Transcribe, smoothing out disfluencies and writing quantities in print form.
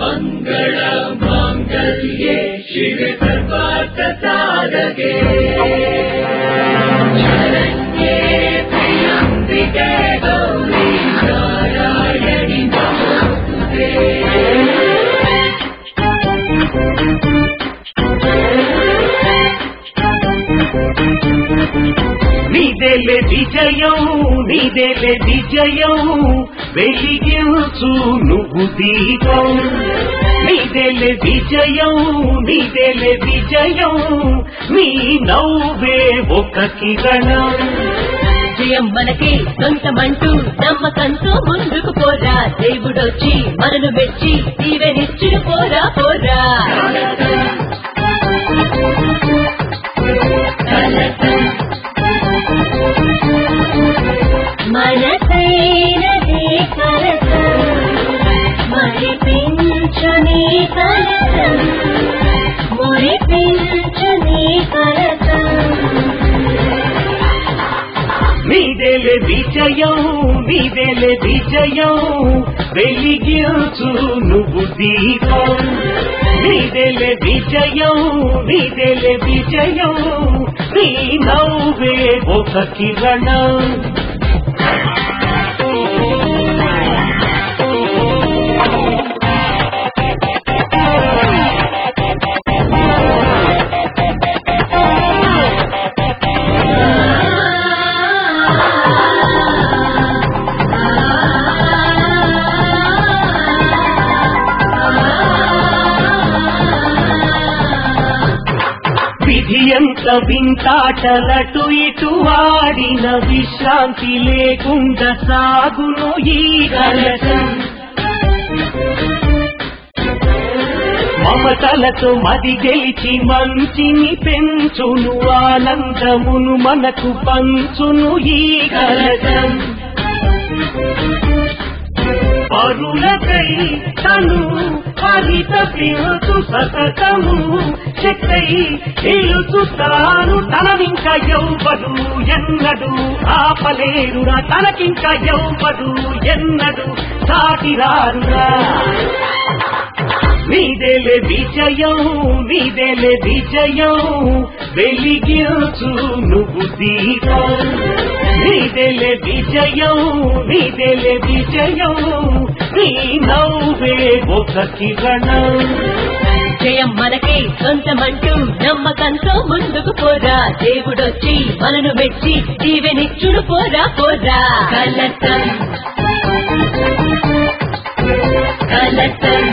मंगल मांगल्ये शिव सर्वार्थ साधके शरण्ये त्र्यंबिके गौरी नारायणि नमोस्तुते। నీదేలే విజయం నీదేలే విజయం వెలిగించు నువ్వు దీపం నీదేలే విజయం నీదేలే విజయం నీ నవ్వే ఒక కిరణం విజయం మనకే సొంతమంటూ నమ్మకంతో ముందుకు పోరా దేవుడొచ్చి మనను మెచ్చి దీవెనిచ్చుడు పోరా పోరా మనసైనదే కలసం మురిపించు నీ కలసం మురిపించు నీ కలసం నీదేలే విజయం నీదేలే విజయం వెలిగించు నువ్వు దీపం నీదేలే విజయం నీదేలే విజయం నీ నవ్వే ఒక కిరణం విధి ఎంత వింతాటలటు ఇటు వాడిన విశ్రాంతి లేకుండా సాగును ఈ కలసం మమతలతో మది గెలిచి మంచిని పెంచును ఆనందమును మనకు పంచును ఈ కలసం పరులకై తను పరితపించు సతతము శక్తై నిలుచుతాను తననింక ఎవ్వడు ఎన్నడు ఆపలేరురా తనకింక ఎవ్వడు ఎన్నడు సాటిరారురా నీదేలే విజయం నీదేలే విజయం వెలిగించు నువ్వు దీపం నీదేలే విజయం నీదేలే విజయం నీ నవ్వే ఒక కిరణం జయం మనకే సొంతమంటూ నమ్మకంతో ముందుకు పోరా దేవుడొచ్చి మనను మెచ్చి దీవెనిచ్చుడు పోరా పోరా కలసం కలసం